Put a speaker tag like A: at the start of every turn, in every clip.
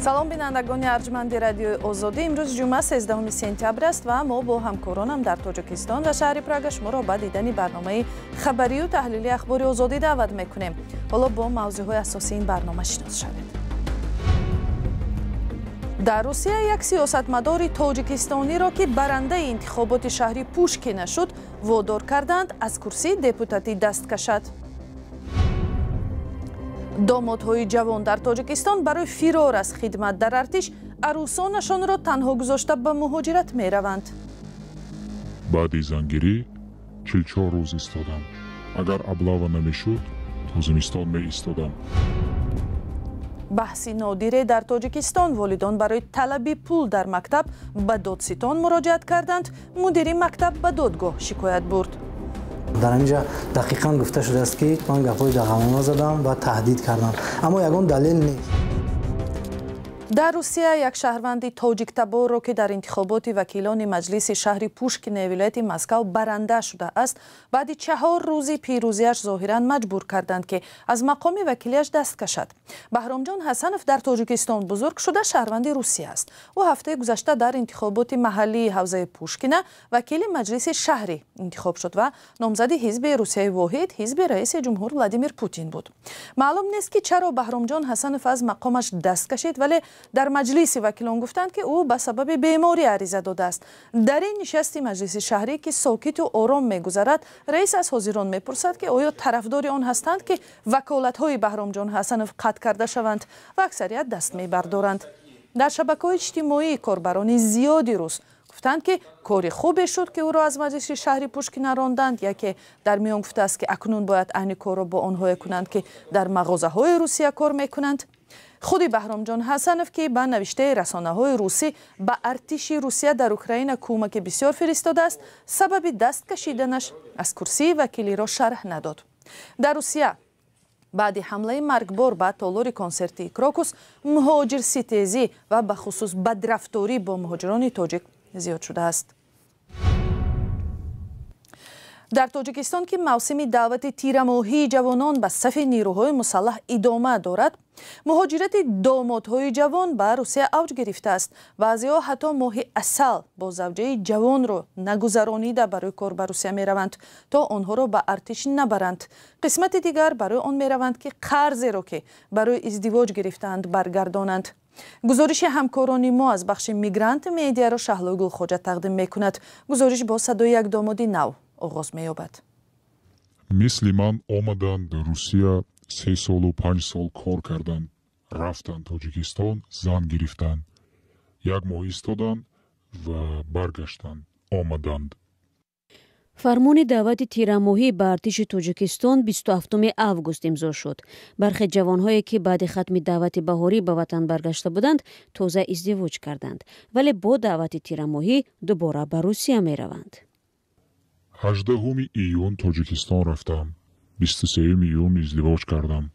A: салом бинандагони арҷманди радиои озодӣ. имрӯз ҷумъа 13 сентябр аст ва мо бо ҳамкоронам дар тоҷикистон ва шаҳри Прага шуморо ба дидани барномаи хабарию таҳлили ахбори озодӣ даъват мекунем. ҳоло бо мавзӯъҳои асосии ин барнома шинос шавед. дар Русия як сиёсатмадори тоҷикистониро ки барандаи интихоботи шаҳри Пушкина шуд, водор карданд аз курсии депутатӣ даст кашад. домодҳои ҷавон дар Тоҷикистон барои фирор аз хидмат дар артиш арӯсонашонро танҳо гузошта ба муҳоҷират мераванд.
B: баъди зангирӣ 44 рӯз истодам. агар аблава намешуд, то зимистон меистодам.
A: баҳси нодире дар Тоҷикистон. волидон барои талаби пул дар мактаб ба додситон муроҷиат карданд. мудири мактаб ба додгоҳ шикоят бурд.
C: дар инҷа дақиқан гуфта шудааст ки ман гапҳои дағалона задам ва таҳдид кардам, аммо ягон далел нест.
A: дар Русия як шаҳрванди тоҷиктаборро ки дар интихоботи вакилони маҷлиси шаҳри Пушкина вилояти Москав баранда шуда аст, баъди 4 рӯзи пирӯзиаш зоҳиран маҷбур карданд ки аз мақоми вакилиаш даст кашад. Баҳромҷон Ҳасанов дар Тоҷикистон бузург шуда шаҳрванди Русия аст. ӯ ҳафтаи гузашта дар интихоботи маҳаллии ҳавзаи Пушкина вакили маҷлиси шаҳрӣ интихоб шуд ва номзади ҳизби Русияи воҳид, ҳизби раиси ҷумҳур Владимир Путин буд. маълум нест ки чаро Баҳромҷон Ҳасанов аз мақомаш даст кашид, вале дар маҷлиси вакилон гуфтанд ки ӯ ба сабаби беморӣ ариза додааст. дар ин нишасти маҷлиси шаҳрӣ ки сокиту ором мегузарад, раис аз ҳозирон мепурсад ки оё тарафдори он ҳастанд ки ваколатҳои Баҳромҷон Ҳасанов қатъ карда шаванд ва аксарият даст мебардоранд. дар шабакаҳои иҷтимоӣ корбарони зиёди рус гуфтанд ки кори хубе шуд ки ӯро аз маҷлиси шаҳри Пушкина ронданд. яке дар миён гуфтааст ки акнун бояд айни корро бо онҳое кунанд ки дар мағозаҳои Русия кор мекунанд. худи Баҳромҷон Ҳасанов ки ба навиштаи расонаҳои русӣ ба артиши Русия дар Украина кӯмаки бисёр фиристодааст, сабаби даст кашиданаш аз курсии вакилиро шарҳ надод. дар Русия баъди ҳамлаи маргбор ба толори консертии Крокус, муҳоҷирситезӣ ва бахусус бадрафторӣ бо муҳоҷирони тоҷик зиёд шудааст. дар Тоҷикистон ки мавсими даъвати тирамоҳии ҷавонон ба сафи нирӯҳои мусаллаҳ идома дорад, муҳоҷирати домодҳои ҷавон ба Русия авҷ гирифтааст. баъзеҳо ҳатто моҳи асал бо завҷаи ҷавонро нагузаронида барои кор ба Русия мераванд, то онҳоро ба артиш набаранд. қисмати дигар барои он мераванд ки қарзеро ки барои издивоҷ гирифтаанд баргардонанд. гузориши ҳамкорони мо аз бахши мигрант медиаро Шаҳлойгул Хоҷа тақдим мекунад. гузориш бо садои як домоди нав оғоз меёбад.
B: мисли ман омаданд Русия 3 солу 5 сол кор карданд, рафтанд Тоҷикистон, зан гирифтанд, 1 моҳ истоданд ва баргаштанд, омаданд.
D: фармони даъвати тирамоҳӣ ба артиши Тоҷикистон 27 август имзо шуд. бархе ҷавонҳое ки баъди хатми даъвати баҳорӣ ба ватан баргашта буданд, тоза издивоҷ карданд, вале бо даъвати тирамоҳӣ дубора ба Русия мераванд.
B: 18 июн Тоҷикистон рафтам, 23 июн издивоҷ кардам.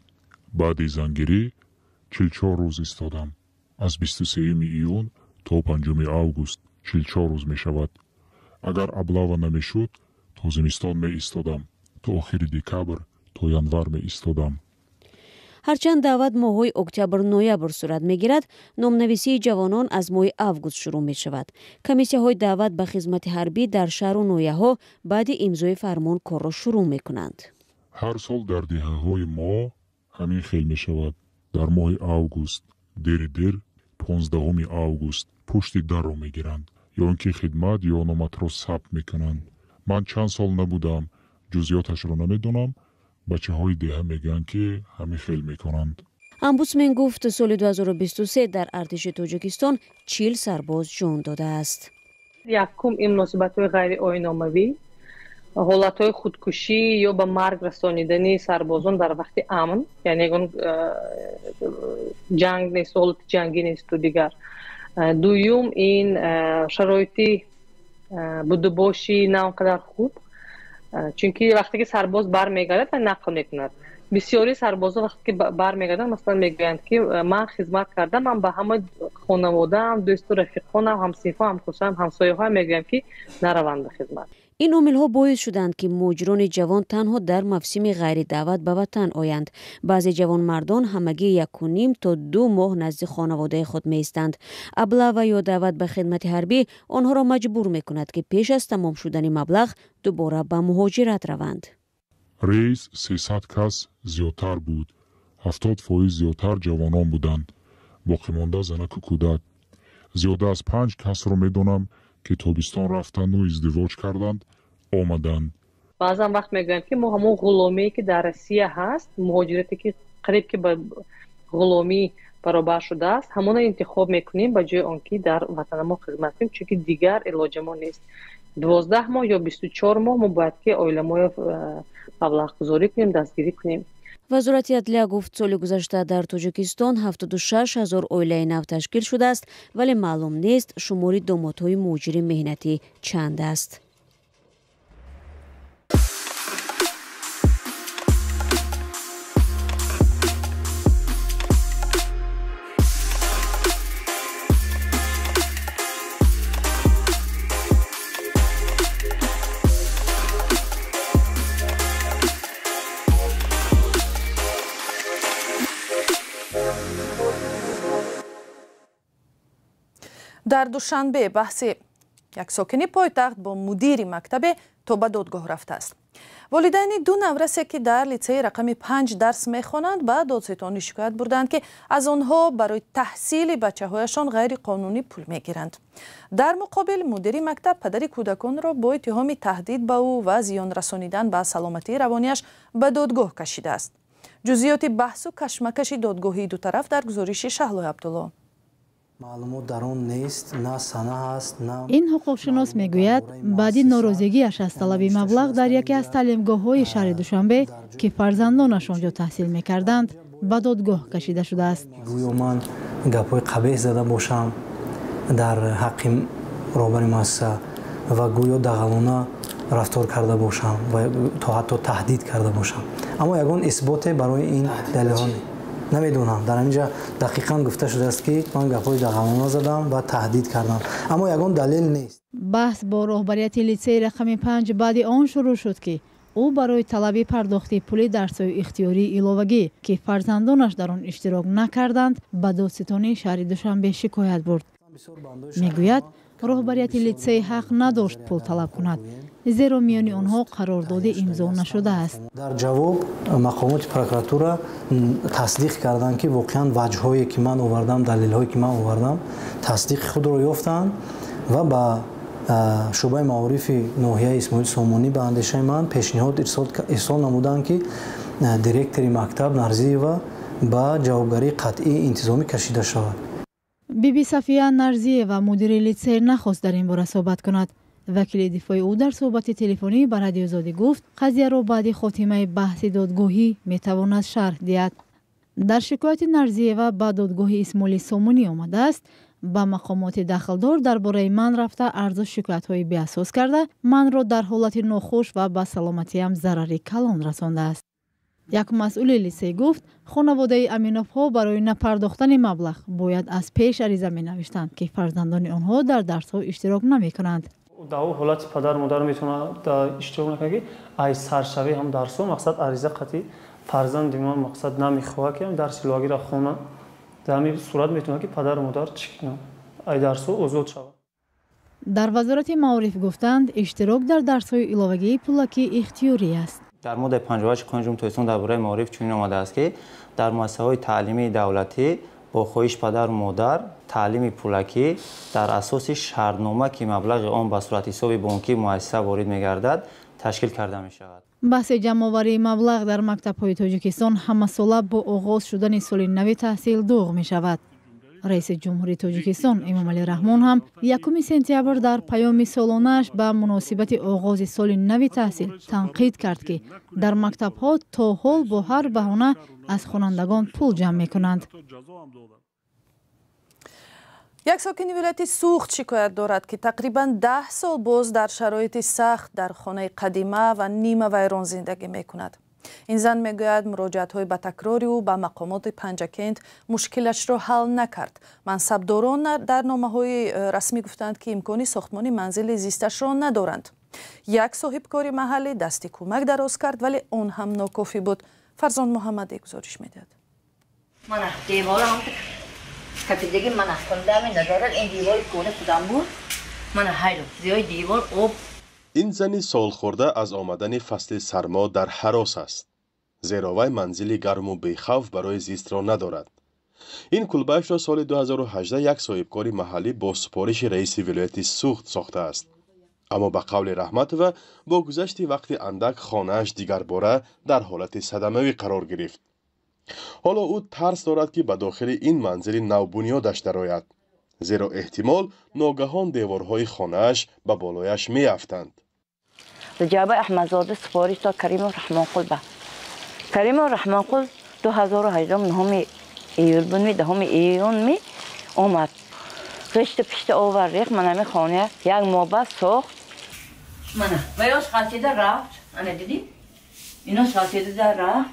B: баъди зангирӣ 44 рӯз истодам. аз 23 июн то 5 август 44 рӯз мешавад. агар аблава намешуд, то зимистон меистодам, то охири декабр, то январ меистодам.
D: ҳарчанд даъват моҳҳои октябр-ноябр сурат мегирад, номнависии ҷавонон аз моҳи август шурӯъ мешавад. комиссияҳои даъват ба хизмати ҳарбӣ дар шаҳру ноҳияҳо баъди имзои фармон корро шурӯъ мекунанд.
B: ҳар сол дар диҳаҳои мо ҳамин хел мешавад. дар моҳи август дери дер 15 август пушти дарро мегиранд, ё ин ки хидмат ё номатро сабт мекунанд. ман чанд сол набудам, ҷузъиёташро намедонам. бачаҳои деҳа мегӯянд ки ҳамин хел мекунанд.
D: омбудсмен гуфт соли 2023 дар артиши Тоҷикистон 40 сарбоз ҷон додааст.
E: якум ин муносибатҳои ғайриоиномавӣ, ҳолатҳои худкушӣ ё ба марг расонидани сарбозон дар вақти амн, яъне ягон ҷанг нест, ҳолати ҷангӣ несту дигар. дуюм ин шароити будубоши на он қадар хуб, чунки вақте ки сарбоз бармегардад ва нақл мекунад, بسیاری سربازا وقتی که برمیگردن مثلا میگویند که من خدمت کردم، من به همه خانواده‌ام، دوست و رفیقانم، همسیفا، همکوشم، همسایه‌ها میگویم که نروند خدمت.
D: این عامل‌ها باعث شدند که مهاجران جوان تنها در موسم غیر دعوت به وطن آیند. بعضی جوانمردان همگی 1.5 تا 2 ماه نزد خانواده خود می‌ایستند. ابله و یا دعوت به خدمت حربی آنها را مجبور می‌کند که پیش از تمام شدن مبلغ دوباره به مهاجرت روند.
B: رئیس 300 کس زیادتر بود. 70% زیادتر جوانان بودند. باقی مانده زنک و کودک. زیاده از 5 کس را می‌دانم که تابستان رفتند و ازدواج کردند آمدند.
E: بعضا وقت میگویم که ما همون غلامی که در روسیه هست، مهاجرتی که قریب که به غلامی برابر شده است، همون انتخاب میکنیم به جای آنکه در وطن ما خدمت کنیم، چون که دیگر علاج ما نیست. 12 ماه یا 24 ماه ما باید که عائله ما مبلغ گذاری کنیم، دستگیری کنیم.
D: وزارت عدلیه گفت سال گذشته در تاجیکستان 76,000 عائله نو تشکیل شده است، ولی معلوم نیست شمار دامادهای مهاجر مهنتی چند است.
A: در دوشنبه بحث یک ساکن پایتخت با مدیر مکتب تا به دادگاه رفته است. والدین 2 نورسه که در لیسه رقم 5 درس میخوانند به دادستانی شکایت بردند که از آنها برای تحصیل بچه‌هایشان غیر قانونی پول میگیرند. در مقابل مدیر مکتب پدر کودکان را با اتهام تهدید به او و زیان رسانیدن به سلامتی روانیش به دادگاه کشیده است. جزئیات بحث و کشمکش دادگاهی دو طرف در گزارش شهلا عبدالله.
C: معلومات در آن نیست، نه سند است، نه.
F: این حقوقشناس میگوید بعد ناراضگی‌اش از طلب مبلغ در یکی از تعلیمگاه‌های شهر دوشنبه که فرزندانش آنجا تحصیل می‌کردند به دادگاه کشیده شده است.
C: گویا من گپ‌های قبیح زده باشم در حق رهبر مؤسسه و گویا دغلانه رفتار کرده باشم و تا حتی تهدید کرده باشم. اما یگان اثبات برای این دلیل نمیدونم. در اینجا دقیقاً گفته شده است که من گپ‌های دغلانه زدم و تهدید کردم، اما یگان دلیل نیست.
F: بحث با رهبریت لیسه رقم 5 بعد آن شروع شد که او برای طلب پرداخت پول درس‌های اختیاری علاوگی که فرزندانش در آن اشتراک نکردند به دادستانی شهر دوشنبه شکایت برد. میگوید رهبریت لیسه حق نداشت پول طلب کند، زیرا میان آنها قرارداد امضا نشده است.
C: در جواب مقامات پروکراتوره تصدیق کردند که واقعا وجه‌هایی که من آوردم، دلیل‌هایی که من آوردم تصدیق خود را یافتند و با شعبه معارف ناحیه اسماعیل سامانی به اندیشه من پیشنهاد ارسال نمودند که دیرکتور مکتب نرزیه با جوابگری قطعی انتظامی کشیده شود.
F: بیبی صفیه نرزیه و مدیر لیسه نخواست در این باره صحبت کند. وکیل دفاع او در صحبت تلفنی به رادیو آزادی گفت قضیه را بعد خاتمه بحث دادگاهی میتواند شرح دهد. در شکایت نرزیه و به دادگاه اسماعیل سامانی آمده است با مقامات دخلدار درباره من رفته عرض شکایت‌های بی‌اساس کرده من را در حالت ناخوش و به سلامتیم ضرری کلان رسانده است. یک مسئول لیسه گفت خانواده امینوف‌ها برای نپرداختن مبلغ باید از پیش عریضه می‌نوشتند که فرزندان آنها در درس‌ها اشتراک نمی‌کنند.
G: در حالت پدر و مادر میتونه اشتراک نکنه که ای سرشوی هم درس‌ها مقصد عریضه قطعی فرزند ما مقصد نمیخواه که درس لاگی را خونه در همین صورت میتونه که پدر و مادر چی کنن ای درس‌ها آزاد شود.
F: در وزارت معارف گفتند اشتراک در درس‌های علاوگی پولکی اختیاری است.
H: در ماده 58 قانون جمهوری اسلامی درباره معارف چنین آمده است که در مؤسسه‌های تعلیمی دولتی با خواهش پدر و مادر تعلیم پولکی در اساس شرطنامه که مبلغ آن به صورت حساب بانکی مؤسسه وارد می‌گردد تشکیل کرده می‌شود.
F: بحث جمع‌آوری مبلغ در مکتب‌های تاجیکستان همه‌ساله با آغاز شدن سال نو تحصیل داغ می‌شود. رئیس جمهوری تاجیکستان امامعلی رحمان هم 1 سپتامبر در پیام سالانه‌اش به مناسبت آغاز سال نو تحصیل تنقید کرد که در مکتب‌ها تا حال با هر بهانه از خوانندگان پول جمع می‌کنند.
A: یک ساکن ولایت سوخت شکایت دارد که تقریباً 10 سال باز در شرایط سخت در خانه قدیمه و نیمه ویران زندگی می‌کند. این زن میگوید مراجعت‌های با تکراری او به مقامات پنجکند مشکلش را حل نکرد. منصبداران در نامه‌های رسمی گفتند که امکانی ساختمان منزل زیستش را ندارند. یک صاحبکار محلی دستی کمک دراز کرد ولی اون هم ناکافی بود. فرزان محمدی گزارش میدهد.
I: من دیوارم کپیدگی من خوندم ندارد. این دیوار کونه خودم بود. من هایلو زیای دیوار آب.
J: این زنی سال خورده از آمدن فصل سرما در هراس است. زیرا وی منزلی گرم و بی‌خوف برای زیست را ندارد. این کلبه‌اش را سال 2018 یک صاحبکار محلی با سفارش رئیس ولایت سوخت ساخته است. اما به قول رحمت و با گذشت وقت اندک خانه‌اش دیگر باره در حالت صدمه‌ای قرار گرفت. حالا او ترس دارد که به داخل این منزل نو بنیادش درآید. زیرا احتمال ناگهان دیوارهای خانه‌اش به بالایش می‌افتند.
I: جناب احمدزاده سفارش داد کریم رحمانقل به کریم رحمانقل 2018 نهم ایول می دهم ایون می آمد. قشت پشت آوریخ من همه خانه یک ماه بعد ساخت. من ویاش خالتیده رفت. انا دیدی؟ ایناش خالتیده رفت.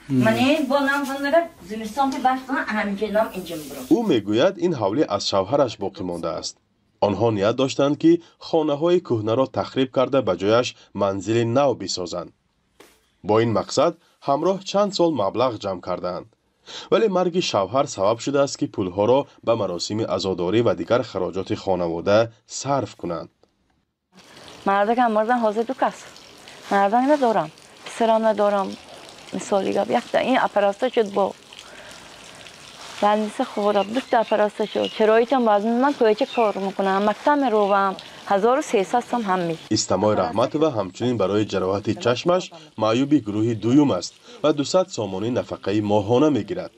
I: من این با نام فندر زمستان که باشم همینجا نام اینجا برو.
J: او میگوید این حوله از شوهرش باقی مانده است. آنها نیت داشتند که خانه‌های کهنه را تخریب کرده به جایش منزل نو بسازند. با این مقصد همراه چند سال مبلغ جمع کردند. ولی مرگ شوهر سبب شده است که پولها را به مراسم عزاداری و دیگر خراجات خانواده صرف کنند.
I: مرده که مردن حاضر دو کس. مردن ندارم. پسرم ندارم. مثالی گفت یک این اپراسته شد با بندیسه خورم دوست اپراسته شد. شرایطم باز من توی چه کار میکنم مکتب میروم 1300 سم هم می.
J: استماع رحمت و همچنین برای جراحت چشمش معیوب گروه دوم است و 200 سامانه نفقه ماهانه میگیرد.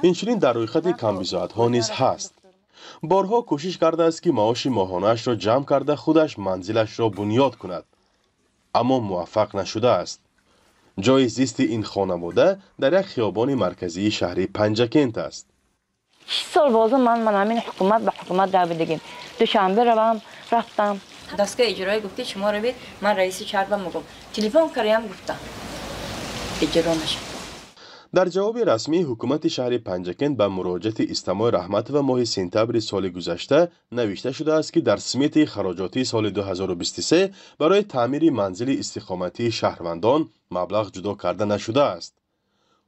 J: اینچنین در رویخط کمبزاعت ها نیز هست. بارها کوشش کرده است که معاش ماهانه‌اش را جمع کرده خودش منزلش را بنیاد کند. اما موفق نشده است. جای زیست این خانواده در یک خیابان مرکزی شهر پنجکند است.
I: 6 سال بازم من همین حکومت به حکومت در بدگیم. دوشنبه رفتم دستگاه اجرایی گفته شما رو بید من رئیس شهر میگم تلفن کردم گفتم اجرا نشه.
J: در جواب رسمی حکومت شهر پنجکند به مراجعت استماع رحمت و ماه سپتامبر سال گذشته نوشته شده است که در سمیت خراجاتی سال 2023 برای تعمیر منزل استقامتی شهروندان مبلغ جدا کرده نشده است.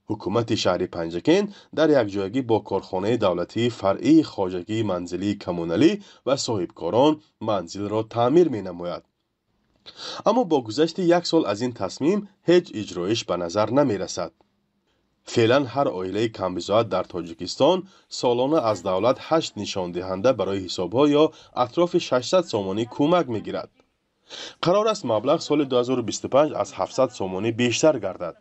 J: حکومت شهر پنجکند در یک جایگی با کارخانه دولتی فرعی خواجگی منزلی کمونالی و صاحبکاران منزل را تعمیر می نماید. اما با گذشت یک سال از این تصمیم هیچ اجرایش به نظر نمی رسد. فعلا هر عائله کمبزاعت در تاجیکستان سالانه از دولت 8 نشان دهنده برای حسابها یا اطراف 600 سامانه کمک می گیرد. قرار است مبلغ سال 2025 از 700 سامانه بیشتر گردد.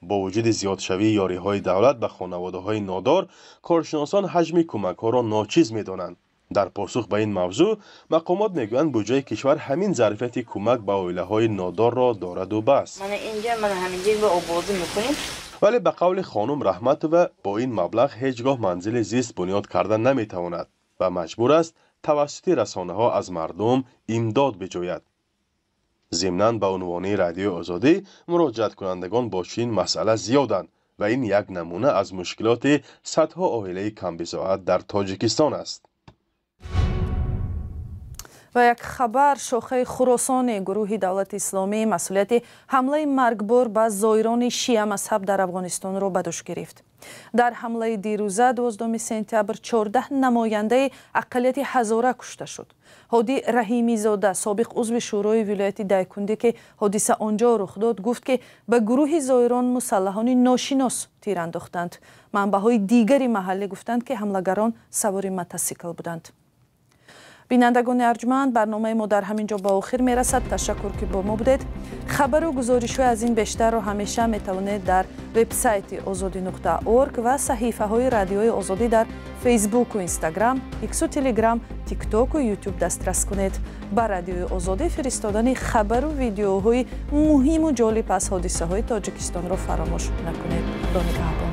J: با وجود زیادشوی یاری‌های دولت به خانواده‌های نادار، کارشناسان حجم کمک‌ها را ناچیز می‌دانند. در پاسخ به این موضوع، مقامات می‌گویند بودجه کشور همین ظرفیت کمک به عائله‌های نادار را دارد و بس.
I: من همینجا به آبادی می‌کنیم.
J: ولی به قول خانم رحمت و با این مبلغ هیچگاه منزل زیست بنیاد کردن نمی‌تواند و مجبور است توسط رسانه‌ها از مردم امداد بجوید. ضمناً به عنوان رادیو آزادی مراجعت کنندگان با چنین مسئله زیادند و این یک نمونه از مشکلات صدها عائله کمبزاعت در تاجیکستان است.
A: و یک خبر شاخه خراسان گروه دولت اسلامی مسئولیت حمله مرگبار به زایران شیعه مذهب در افغانستان را به دوش گرفت. در حمله دیروزه 12 سپتامبر 14 نماینده اقلیت هزاره کشته شد. هادی رحیمی زاده سابق عضو شورای ولایت دایکندی که حادثه آنجا رخ داد گفت که به گروه زایران مسلحان ناشناس تیر انداختند. منبع‌های دیگری محلی گفتند که حملگران سوار موتورسیکل بودند. بینندگان ارجمند برنامه ما در همینجا با آخر میرسد. تشکر که با ما بودید. خبر و گزارش از این بیشتر رو همیشه میتوانید در وبسایت azadi.org و صحیفه های رادیوی آزادی در فیسبوک و اینستاگرام، ایکس و تلگرام، تیک تاک و یوتیوب دسترس کنید. با رادیوی آزادی فرستادن خبر و ویدیوهای مهم و جالب از حادثه های تاجیکستان را فراموش نکنید. خدا نگهدار.